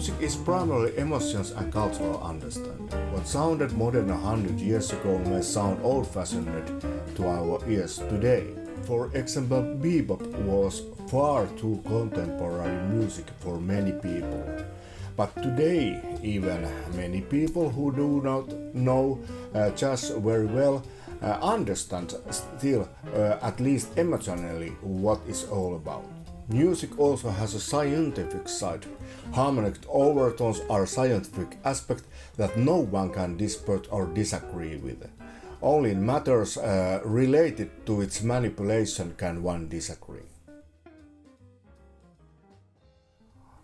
Music is primarily emotions and cultural understanding. What sounded modern 100 years ago may sound old-fashioned to our ears today. For example, bebop was far too contemporary music for many people. But today, even many people who do not know jazz very well understand still, at least emotionally, what it's all about. Music also has a scientific side. Harmonic overtones are a scientific aspect that no one can dispute or disagree with. Only in matters related to its manipulation can one disagree.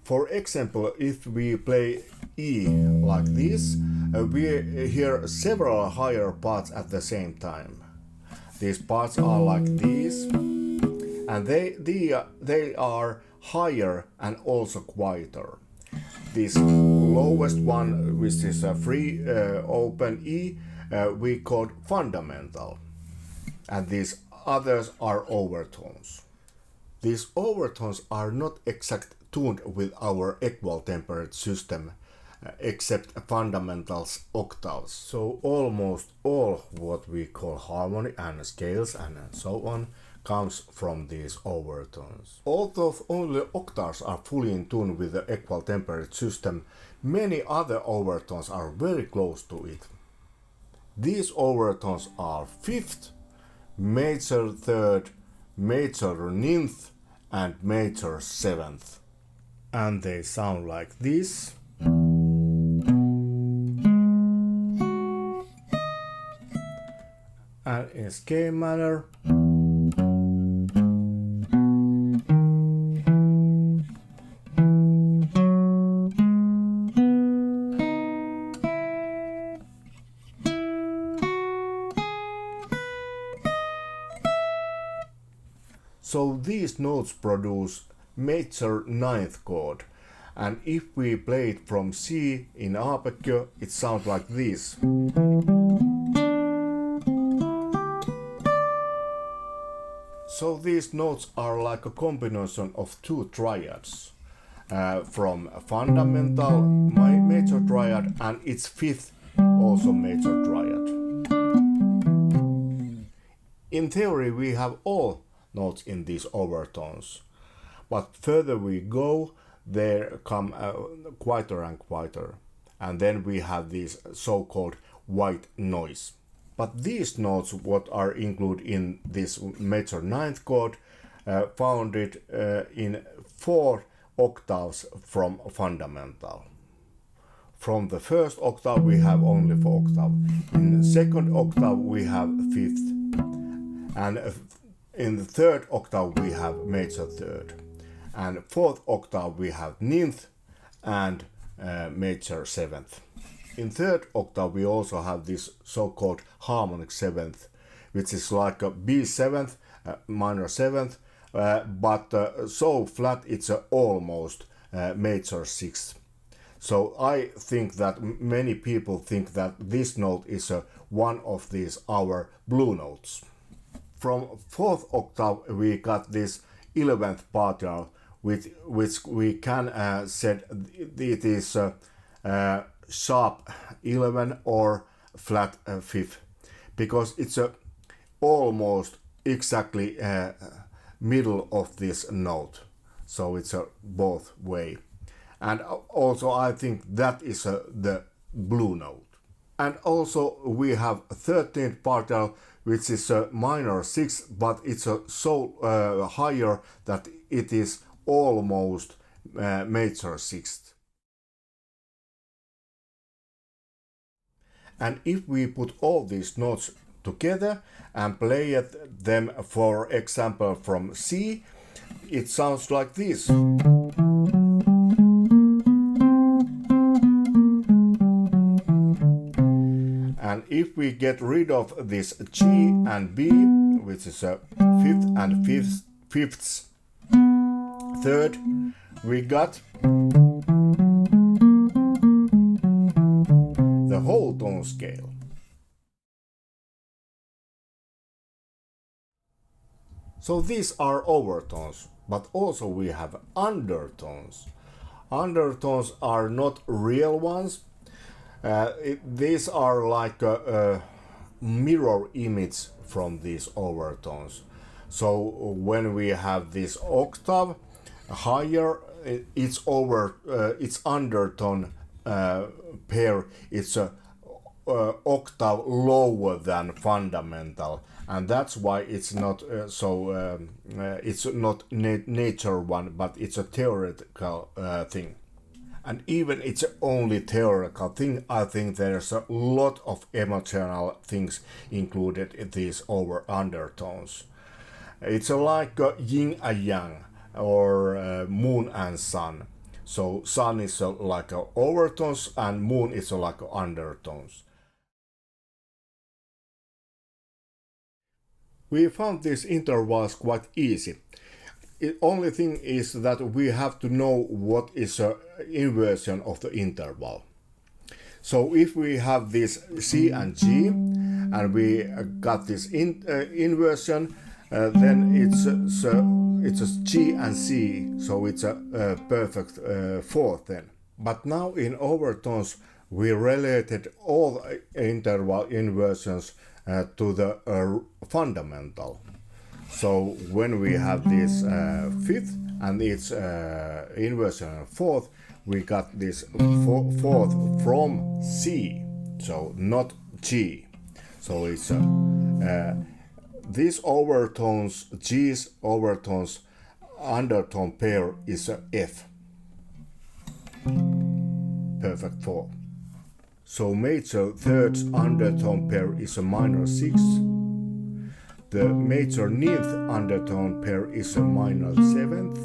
For example, if we play E like this, we hear several higher parts at the same time. These parts are like these, and they are higher and also quieter. This lowest one, which is a free open E, we call fundamental, and these others are overtones. These overtones are not exact tuned with our equal tempered system, except fundamentals octaves. So almost all what we call harmony and scales and so on comes from these overtones. Although only octaves are fully in tune with the equal tempered system, many other overtones are very close to it. These overtones are fifth, major third, major ninth, and major seventh. And they sound like this. And in scale manner. So these notes produce major ninth chord, and if we play it from C in arpeggio, it sounds like this. So these notes are like a combination of two triads, from fundamental major triad and its fifth also major triad. In theory we have all notes in these overtones, but further we go, they come quieter and quieter, and then we have this so-called white noise. But these notes, what are included in this major ninth chord, found it in 4 octaves from fundamental. From the first octave we have only 4 octaves. In the second octave we have fifth, and in the third octave we have major third, and fourth octave we have ninth and major seventh. In third octave we also have this so-called harmonic seventh, which is like a B seventh, minor seventh, but so flat it's almost major sixth. So I think that many people think that this note is one of these our blue notes. From fourth octave we got this 11th partial, which we can say it is sharp 11 or flat 5th, because it's almost exactly middle of this note, so it's both way. And also I think that is the blue note. And also we have 13th partial, which is a minor 6, but it's so higher that it is almost major 6th. And if we put all these notes together and play them, for example from C, it sounds like this. And if we get rid of this G and B, which is a fifth and fifths third, we got the whole tone scale. So these are overtones, but also we have undertones. Undertones are not real ones. These are like a mirror image from these overtones. So when we have this octave higher, its undertone pair, it's a octave lower than fundamental, and that's why it's not it's not nature one, but it's a theoretical thing. And even it's only theoretical thing, I think there's a lot of emotional things included in these undertones. It's like a yin and yang, or moon and sun. So sun is like a overtones and moon is like undertones. We found these intervals quite easy. The only thing is that we have to know what is an inversion of the interval. So if we have this C and G and we got this inversion, then it's a G and C, so it's a perfect fourth then. But now in overtones we related all interval inversions to the fundamental. So when we have this fifth and its inversion fourth, we got this fourth from C, so not G. So it's these overtones, G's overtones, undertone pair is a F. Perfect 4. So major third undertone pair is a minor 6. The major ninth undertone pair is a minor 7th.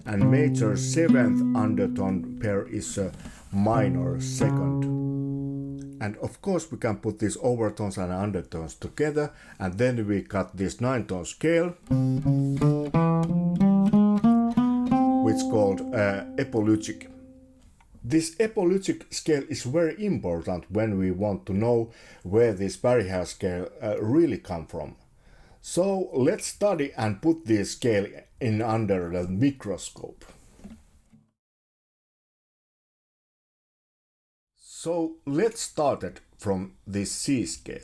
And major 7th undertone pair is a minor 2nd. And of course we can put these overtones and undertones together, and then we got this 9-tone scale, which called Epolygic. This Epolygic scale is very important when we want to know where this barrier scale really come from. So let's study and put this scale in under the microscope. So let's start it from this C scale.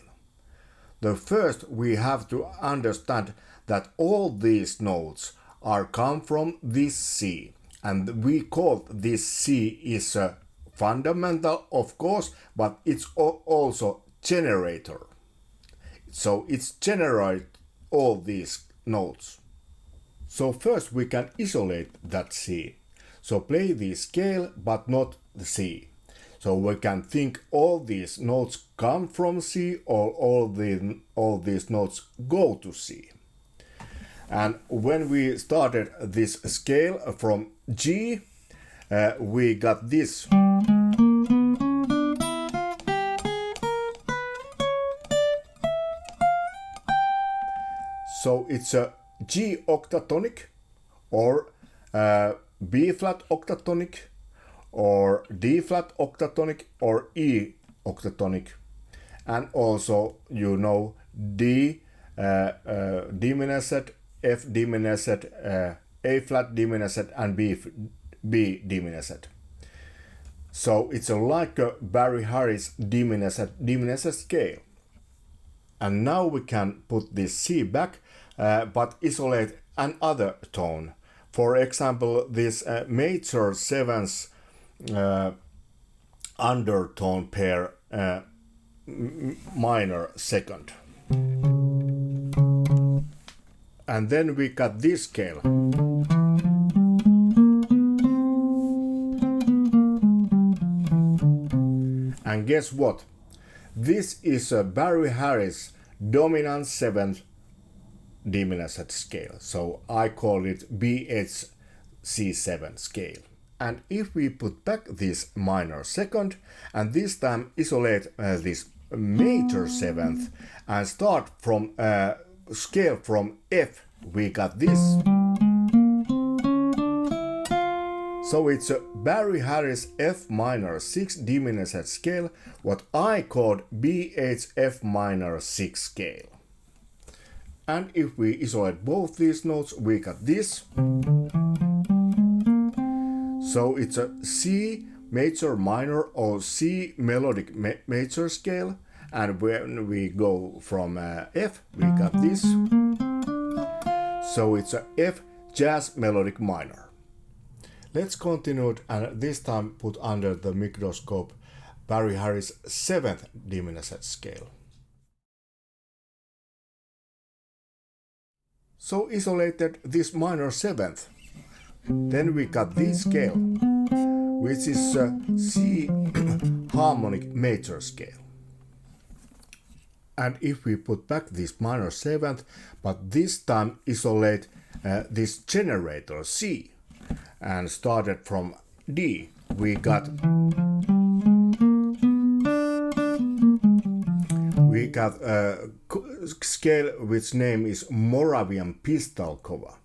The first we have to understand that all these notes are come from this C, and we call this C is a fundamental, of course, but it's also generator. So it's generate all these notes. So first we can isolate that C. So play the scale but not the C. So we can think all these notes come from C or all these notes go to C. And when we started this scale from G, we got this. So it's a G octatonic or B flat octatonic or D flat octatonic or E octatonic, and also you know D diminished, F diminished, A flat diminished and B diminished. So it's like a Barry Harris diminished scale. And now we can put this C back, but isolate another tone. For example, this major 7th undertone pair minor 2nd. And then we got this scale. And guess what? This is a Barry Harris dominant 7th diminished scale. So I call it BHC7 scale. And if we put back this minor 2nd and this time isolate this major 7th and start from scale from F, we got this. So it's a Barry Harris F minor 6 diminished scale, what I called BHF minor 6 scale. And if we isolate both these notes, we got this. So it's a C major minor or C melodic major scale, and when we go from F we got this. So it's a F jazz melodic minor. Let's continue and this time put under the microscope Barry Harris 7th diminished scale. So isolated this minor 7th. Then we got this scale, which is a C harmonic major scale. And if we put back this minor 7th, but this time isolate this generator C and started from D, we got a scale which name is Moravian Pistalkova,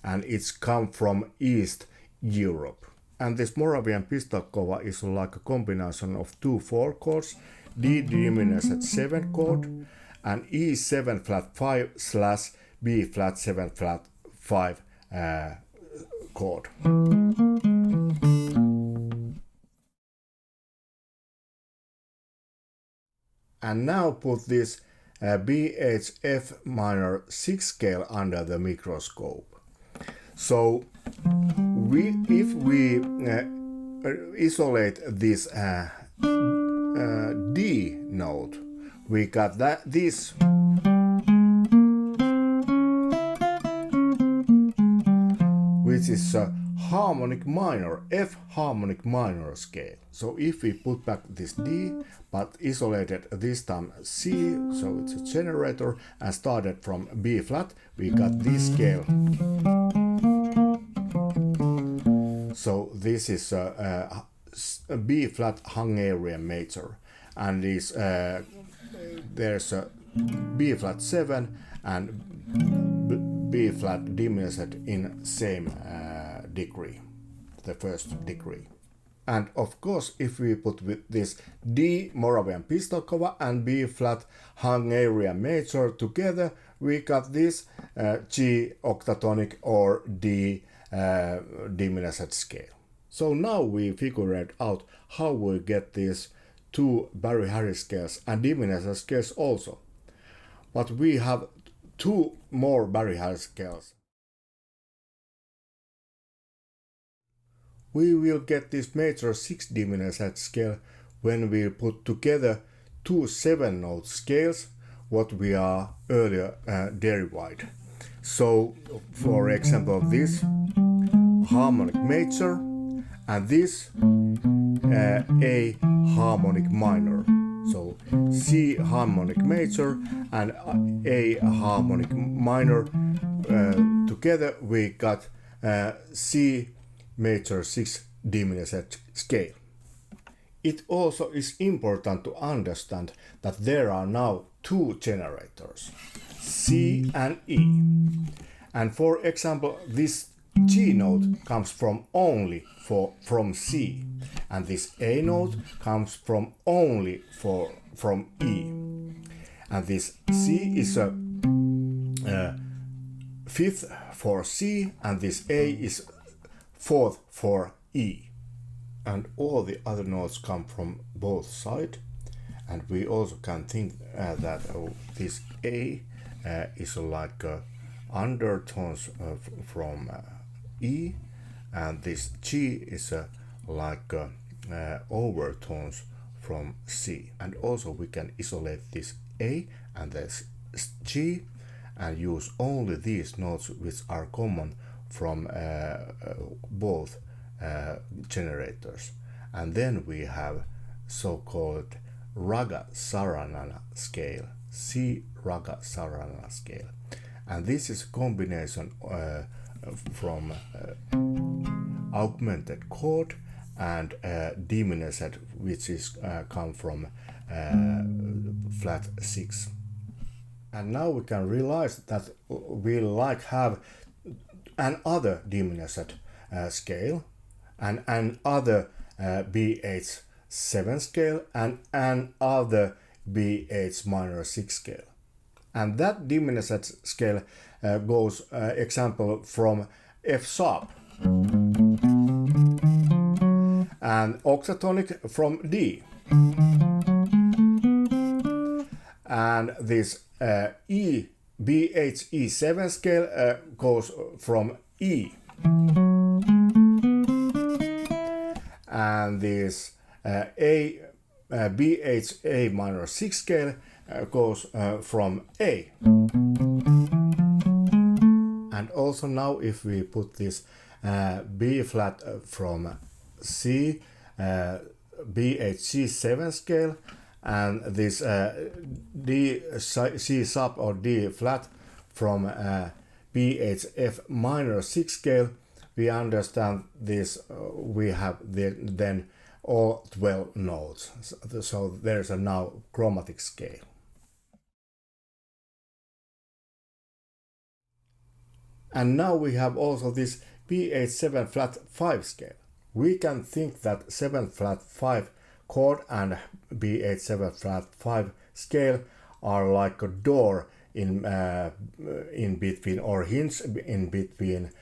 and it's come from East Europe. And this Moravian Pistalkova is like a combination of two 4 chords, D diminished 7 chord and E7 flat 5 slash B flat 7 flat 5 chord. And now put this BHF minor 6 scale under the microscope. So if we isolate this D note, we got this, which is a harmonic minor, F harmonic minor scale. So if we put back this D, but isolated this time C, so it's a generator, and started from B flat, we got this scale. So this is a B flat Hungarian Major, and this there's a B flat 7 and B flat diminished in same degree, the first degree. And of course, if we put with this D Moravian Pistalkova and B flat Hungarian Major together, we got this G octatonic or D diminished scale. So now we figured out how we get these two Barry Harris scales and diminished scales also. But we have two more Barry Harris scales. We will get this major 6 diminished scale when we put together two 7-note scales, what we are earlier derived. So, for example, this harmonic major and this A harmonic minor. So C harmonic major and A harmonic minor together we got C major 6 diminished scale. It also is important to understand that there are now two generators, C and E. And for example, this G note comes from only from C, and this A note comes from only from E. And this C is a fifth for C, and this A is fourth for E. And all the other notes come from both sides. And we also can think that this A is like undertones from E, and this G is like overtones from C. And also we can isolate this A and this G and use only these notes which are common from both generators. And then we have so-called Raga Sarasanana scale, C Raga Sarasanana scale. And this is a combination from augmented chord and diminished, which is come from flat 6. And now we can realize that we like have another diminished scale and another BH7 scale and another BH minor 6 scale. And that diminished scale goes example from F sharp. and Octatonic from D. And this BHE7 scale goes from E. And this BHA minor 6 scale goes from A. And also now if we put this B flat from C, BHC7 scale, and this C sub or D flat from BHF minor 6 scale, we understand this, we have then all 12 notes. So there's a now chromatic scale. And now we have also this BH7 flat 5 scale. We can think that 7 flat 5 chord and BH7 flat 5 scale are like a door in between, or hinge in between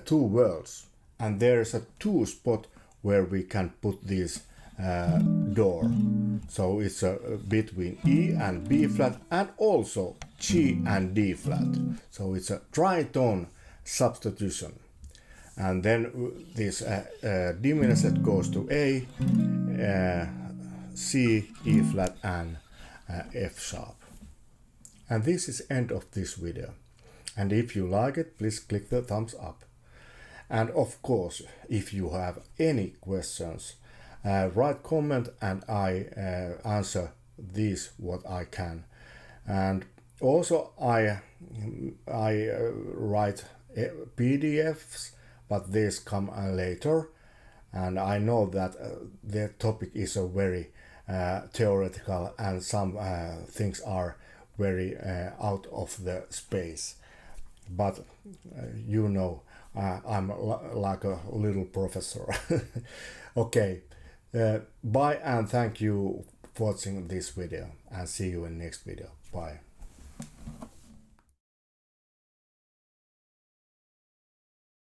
two worlds. And there is a two spot where we can put this door. So it's between E and B flat, and also G and D flat. So it's a tritone substitution. And then this diminished goes to A, C, E flat and F sharp. And this is end of this video. And if you like it, please click the thumbs up. And of course, if you have any questions, write comment and I answer these what I can. And also I write PDFs, but these come later. And I know that the topic is a very theoretical, and some things are very out of the space. But you know, I'm like a little professor. Okay, bye and thank you for watching this video, and see you in next video. Bye.